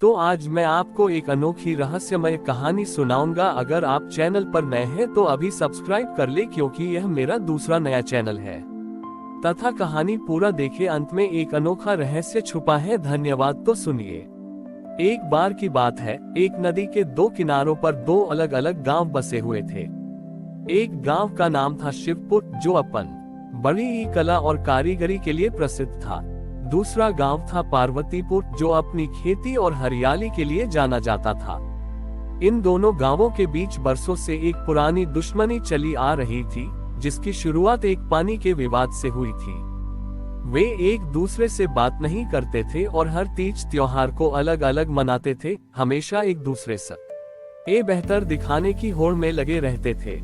तो आज मैं आपको एक अनोखी रहस्यमय कहानी सुनाऊंगा। अगर आप चैनल पर नए हैं तो अभी सब्सक्राइब कर ले, क्योंकि यह मेरा दूसरा नया चैनल है। तथा कहानी पूरा देखे, अंत में एक अनोखा रहस्य छुपा है। धन्यवाद। तो सुनिए। एक बार की बात है, एक नदी के दो किनारों पर दो अलग अलग गांव बसे हुए थे। एक गांव का नाम था शिवपुर, जो अपन बड़ी ही कला और कारीगरी के लिए प्रसिद्ध था। दूसरा गांव था पार्वतीपुर, जो अपनी खेती और हरियाली के लिए जाना जाता था। इन दोनों गांवों के बीच बरसों से एक पुरानी दुश्मनी चली आ रही थी, जिसकी शुरुआत एक पानी के विवाद से हुई थी। वे एक दूसरे से बात नहीं करते थे और हर तीज त्योहार को अलग अलग मनाते थे, हमेशा एक दूसरे से बेहतर दिखाने की होड़ में लगे रहते थे।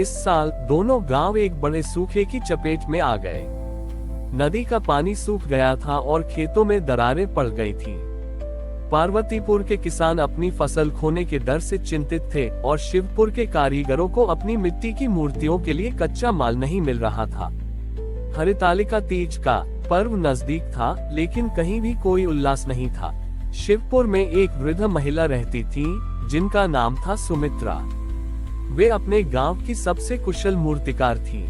इस साल दोनों गांव एक बड़े सूखे की चपेट में आ गए। नदी का पानी सूख गया था और खेतों में दरारें पड़ गई थीं। पार्वतीपुर के किसान अपनी फसल खोने के डर से चिंतित थे और शिवपुर के कारीगरों को अपनी मिट्टी की मूर्तियों के लिए कच्चा माल नहीं मिल रहा था। हरितालिका तीज का पर्व नजदीक था, लेकिन कहीं भी कोई उल्लास नहीं था। शिवपुर में एक वृद्ध महिला रहती थी, जिनका नाम था सुमित्रा। वे अपने गांव की सबसे कुशल मूर्तिकार थीं।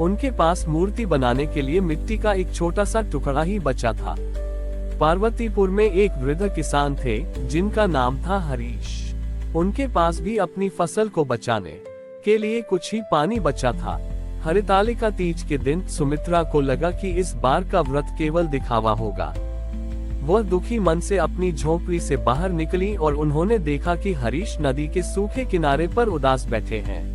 उनके पास मूर्ति बनाने के लिए मिट्टी का एक छोटा सा टुकड़ा ही बचा था। पार्वतीपुर में एक वृद्ध किसान थे, जिनका नाम था हरीश। उनके पास भी अपनी फसल को बचाने के लिए कुछ ही पानी बचा था। हरितालिका तीज के दिन सुमित्रा को लगा कि इस बार का व्रत केवल दिखावा होगा। वह दुखी मन से अपनी झोपड़ी से बाहर निकली और उन्होंने देखा कि हरीश नदी के सूखे किनारे पर उदास बैठे हैं।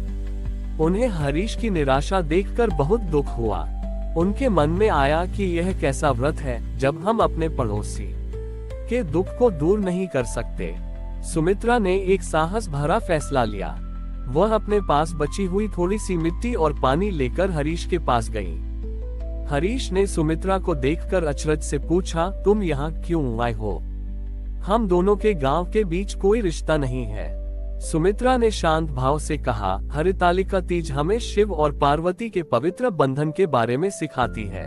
उन्हें हरीश की निराशा देखकर बहुत दुख हुआ। उनके मन में आया कि यह कैसा व्रत है, जब हम अपने पड़ोसी के दुख को दूर नहीं कर सकते। सुमित्रा ने एक साहस भरा फैसला लिया। वह अपने पास बची हुई थोड़ी सी मिट्टी और पानी लेकर हरीश के पास गई। हरीश ने सुमित्रा को देखकर अचरज से पूछा, तुम यहाँ क्यों आए हो? हम दोनों के गांव के बीच कोई रिश्ता नहीं है। सुमित्रा ने शांत भाव से कहा, हरितालिका तीज हमें शिव और पार्वती के पवित्र बंधन के बारे में सिखाती है,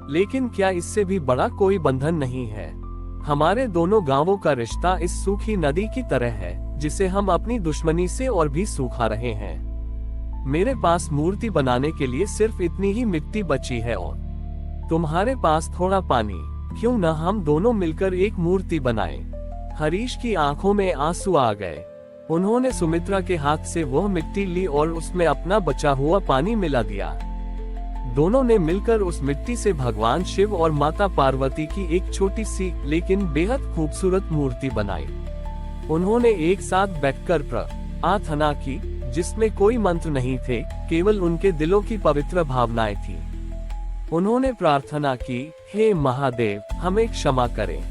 लेकिन क्या इससे भी बड़ा कोई बंधन नहीं है? हमारे दोनों गांवों का रिश्ता इस सूखी नदी की तरह है, जिसे हम अपनी दुश्मनी से और भी सूखा रहे हैं। मेरे पास मूर्ति बनाने के लिए सिर्फ इतनी ही मिट्टी बची है और तुम्हारे पास थोड़ा पानी। क्यों न हम दोनों मिलकर एक मूर्ति बनाएं? हरीश की आंखों में आंसू आ गए। उन्होंने सुमित्रा के हाथ से वह मिट्टी ली और उसमें अपना बचा हुआ पानी मिला दिया। दोनों ने मिलकर उस मिट्टी से भगवान शिव और माता पार्वती की एक छोटी सी लेकिन बेहद खूबसूरत मूर्ति बनाई। उन्होंने एक साथ बैठकर प्रार्थना की, जिसमें कोई मंत्र नहीं थे, केवल उनके दिलों की पवित्र भावनाएं थीं। उन्होंने प्रार्थना की, हे महादेव, हमें क्षमा करें।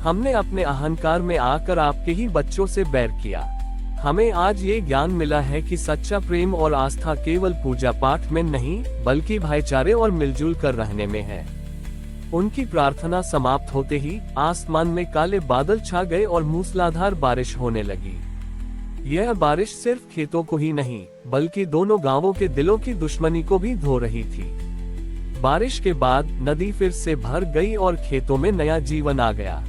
हमने अपने अहंकार में आकर आपके ही बच्चों से बैर किया। हमें आज ये ज्ञान मिला है कि सच्चा प्रेम और आस्था केवल पूजा पाठ में नहीं, बल्कि भाईचारे और मिलजुल कर रहने में है। उनकी प्रार्थना समाप्त होते ही आसमान में काले बादल छा गए और मूसलाधार बारिश होने लगी। यह बारिश सिर्फ खेतों को ही नहीं, बल्कि दोनों गांवों के दिलों की दुश्मनी को भी धो रही थी। बारिश के बाद नदी फिर से भर गई और खेतों में नया जीवन आ गया।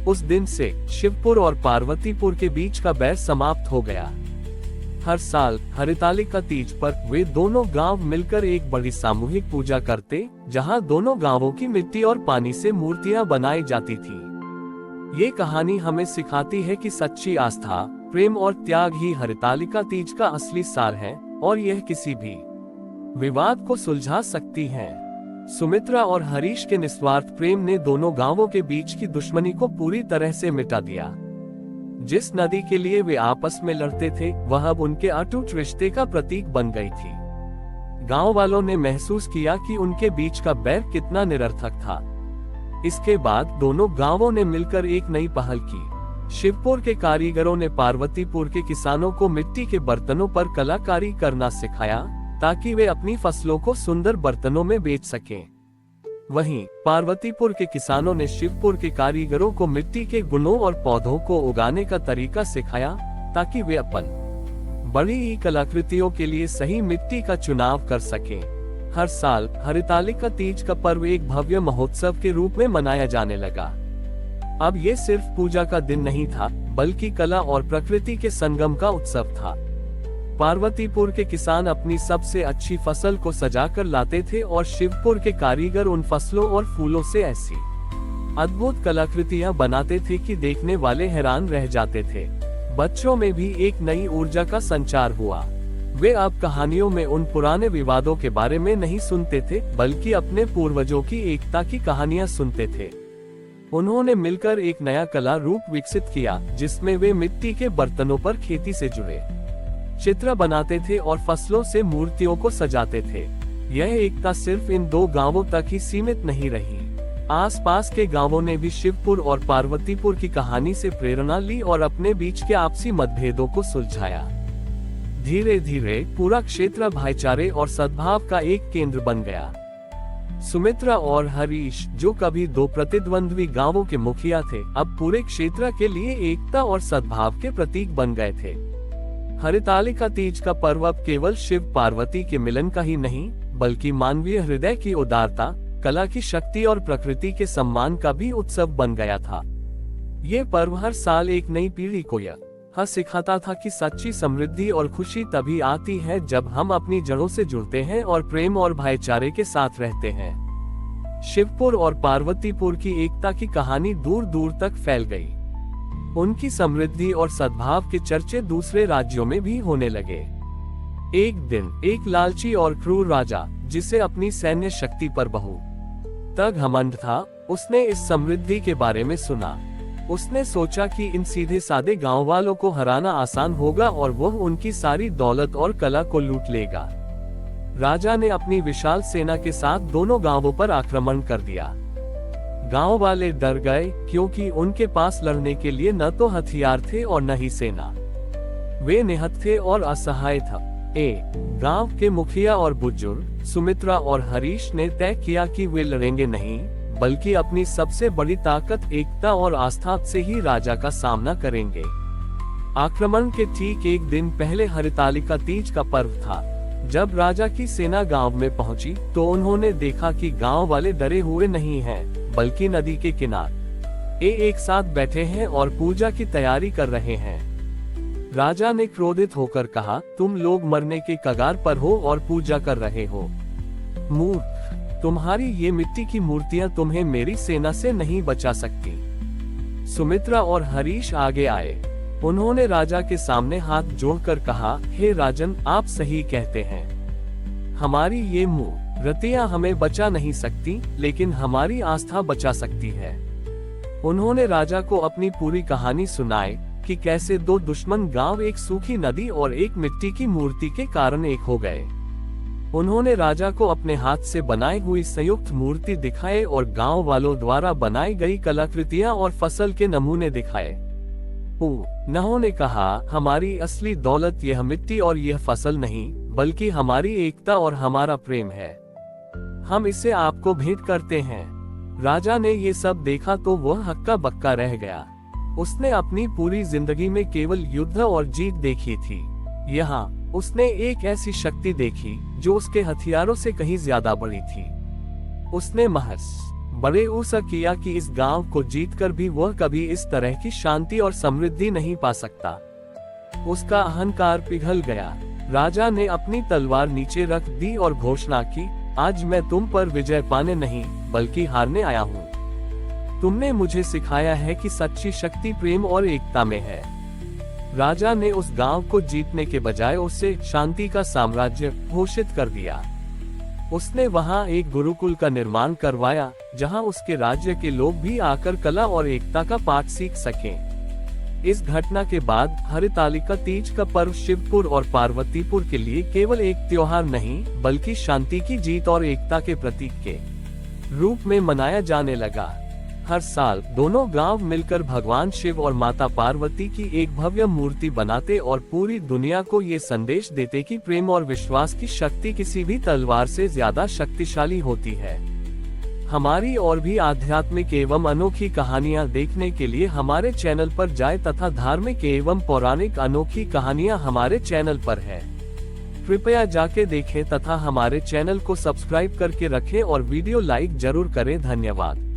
उस दिन से शिवपुर और पार्वतीपुर के बीच का बैर समाप्त हो गया। हर साल हरितालिका तीज पर वे दोनों गांव मिलकर एक बड़ी सामूहिक पूजा करते, जहां दोनों गांवों की मिट्टी और पानी से मूर्तियां बनाई जाती थीं। ये कहानी हमें सिखाती है कि सच्ची आस्था, प्रेम और त्याग ही हरितालिका तीज का असली सार है, और यह किसी भी विवाद को सुलझा सकती है। सुमित्रा और हरीश के निस्वार्थ प्रेम ने दोनों गांवों के बीच की दुश्मनी को पूरी तरह से मिटा दिया। जिस नदी के लिए वे आपस में लड़ते थे, वह अब उनके अटूट रिश्ते का प्रतीक बन गई थी। गांव वालों ने महसूस किया कि उनके बीच का बैर कितना निरर्थक था। इसके बाद दोनों गांवों ने मिलकर एक नई पहल की। शिवपुर के कारीगरों ने पार्वतीपुर के किसानों को मिट्टी के बर्तनों पर कलाकारी करना सिखाया, ताकि वे अपनी फसलों को सुंदर बर्तनों में बेच सकें। वहीं पार्वतीपुर के किसानों ने शिवपुर के कारीगरों को मिट्टी के गुणों और पौधों को उगाने का तरीका सिखाया, ताकि वे अपन बड़ी ही कलाकृतियों के लिए सही मिट्टी का चुनाव कर सकें। हर साल हरितालिका तीज का पर्व एक भव्य महोत्सव के रूप में मनाया जाने लगा। अब ये सिर्फ पूजा का दिन नहीं था, बल्कि कला और प्रकृति के संगम का उत्सव था। पार्वतीपुर के किसान अपनी सबसे अच्छी फसल को सजाकर लाते थे और शिवपुर के कारीगर उन फसलों और फूलों से ऐसी अद्भुत कलाकृतियां बनाते थे कि देखने वाले हैरान रह जाते थे। बच्चों में भी एक नई ऊर्जा का संचार हुआ। वे अब कहानियों में उन पुराने विवादों के बारे में नहीं सुनते थे, बल्कि अपने पूर्वजों की एकता की कहानियां सुनते थे। उन्होंने मिलकर एक नया कला रूप विकसित किया, जिसमें वे मिट्टी के बर्तनों पर खेती से जुड़े चित्र बनाते थे और फसलों से मूर्तियों को सजाते थे। यह एकता सिर्फ इन दो गांवों तक ही सीमित नहीं रही। आसपास के गांवों ने भी शिवपुर और पार्वतीपुर की कहानी से प्रेरणा ली और अपने बीच के आपसी मतभेदों को सुलझाया। धीरे धीरे पूरा क्षेत्र भाईचारे और सद्भाव का एक केंद्र बन गया। सुमित्रा और हरीश, जो कभी दो प्रतिद्वंद्वी गांवों के मुखिया थे, अब पूरे क्षेत्र के लिए एकता और सद्भाव के प्रतीक बन गए थे। हरितालिका तीज का पर्व अब केवल शिव पार्वती के मिलन का ही नहीं, बल्कि मानवीय हृदय की उदारता, कला की शक्ति और प्रकृति के सम्मान का भी उत्सव बन गया था। ये पर्व हर साल एक नई पीढ़ी को यह सिखाता था कि सच्ची समृद्धि और खुशी तभी आती है जब हम अपनी जड़ों से जुड़ते हैं और प्रेम और भाईचारे के साथ रहते हैं। शिवपुर और पार्वतीपुर की एकता की कहानी दूर दूर तक फैल गई। उनकी समृद्धि और सद्भाव के चर्चे दूसरे राज्यों में भी होने लगे। एक दिन एक लालची और क्रूर राजा, जिसे अपनी सैन्य शक्ति पर बहुत घमंड था, उसने इस समृद्धि के बारे में सुना। उसने सोचा कि इन सीधे सादे गांव वालों को हराना आसान होगा और वह उनकी सारी दौलत और कला को लूट लेगा। राजा ने अपनी विशाल सेना के साथ दोनों गांवों पर आक्रमण कर दिया। गांव वाले डर गए, क्योंकि उनके पास लड़ने के लिए न तो हथियार थे और न ही सेना। वे निहत्थे थे और असहाय थे। गांव के मुखिया और बुजुर्ग सुमित्रा और हरीश ने तय किया कि वे लड़ेंगे नहीं, बल्कि अपनी सबसे बड़ी ताकत एकता और आस्था से ही राजा का सामना करेंगे। आक्रमण के ठीक एक दिन पहले हरितालिका तीज का पर्व था। जब राजा की सेना गांव में पहुंची, तो उन्होंने देखा कि गांव वाले डरे हुए नहीं हैं, बल्कि नदी के किनारे एक साथ बैठे हैं और पूजा की तैयारी कर रहे हैं। राजा ने क्रोधित होकर कहा, तुम लोग मरने के कगार पर हो और पूजा कर रहे हो। मूर्ख, तुम्हारी ये मिट्टी की मूर्तियां तुम्हें मेरी सेना से नहीं बचा सकती। सुमित्रा और हरीश आगे आए। उन्होंने राजा के सामने हाथ जोड़कर कहा, हे राजन, आप सही कहते हैं। हमारी ये मूर्तियां हमें बचा नहीं सकती, लेकिन हमारी आस्था बचा सकती है। उन्होंने राजा को अपनी पूरी कहानी सुनाई कि कैसे दो दुश्मन गांव एक सूखी नदी और एक मिट्टी की मूर्ति के कारण एक हो गए। उन्होंने राजा को अपने हाथ से बनाई हुई संयुक्त मूर्ति दिखाए और गांव वालों द्वारा बनाई गई कलाकृतियां और फसल के नमूने दिखाए। उन्होंने कहा, हमारी असली दौलत यह मिट्टी और यह फसल नहीं, बल्कि हमारी एकता और हमारा प्रेम है। हम इसे आपको भेंट करते हैं। राजा ने ये सब देखा तो वह हक्का बक्का रह गया। उसने अपनी पूरी जिंदगी में केवल युद्ध और जीत देखी थी। यहाँ उसने एक ऐसी शक्ति देखी जो उसके हथियारों से कहीं ज्यादा बड़ी थी। उसने महज बड़े उसा किया कि इस गांव को जीतकर भी वह कभी इस तरह की शांति और समृद्धि नहीं पा सकता। उसका अहंकार पिघल गया। राजा ने अपनी तलवार नीचे रख दी और घोषणा की, आज मैं तुम पर विजय पाने नहीं, बल्कि हारने आया हूँ। तुमने मुझे सिखाया है कि सच्ची शक्ति प्रेम और एकता में है। राजा ने उस गांव को जीतने के बजाय उसे शांति का साम्राज्य घोषित कर दिया। उसने वहां एक गुरुकुल का निर्माण करवाया, जहां उसके राज्य के लोग भी आकर कला और एकता का पाठ सीख सकें। इस घटना के बाद हरितालिका तीज का पर्व शिवपुर और पार्वतीपुर के लिए केवल एक त्योहार नहीं, बल्कि शांति की जीत और एकता के प्रतीक के रूप में मनाया जाने लगा। हर साल दोनों गांव मिलकर भगवान शिव और माता पार्वती की एक भव्य मूर्ति बनाते और पूरी दुनिया को ये संदेश देते कि प्रेम और विश्वास की शक्ति किसी भी तलवार से ज्यादा शक्तिशाली होती है। हमारी और भी आध्यात्मिक एवं अनोखी कहानियां देखने के लिए हमारे चैनल पर जाएं तथा धार्मिक एवं पौराणिक अनोखी कहानियां हमारे चैनल पर है। कृपया जाके देखें तथा हमारे चैनल को सब्सक्राइब करके रखें और वीडियो लाइक जरूर करें। धन्यवाद।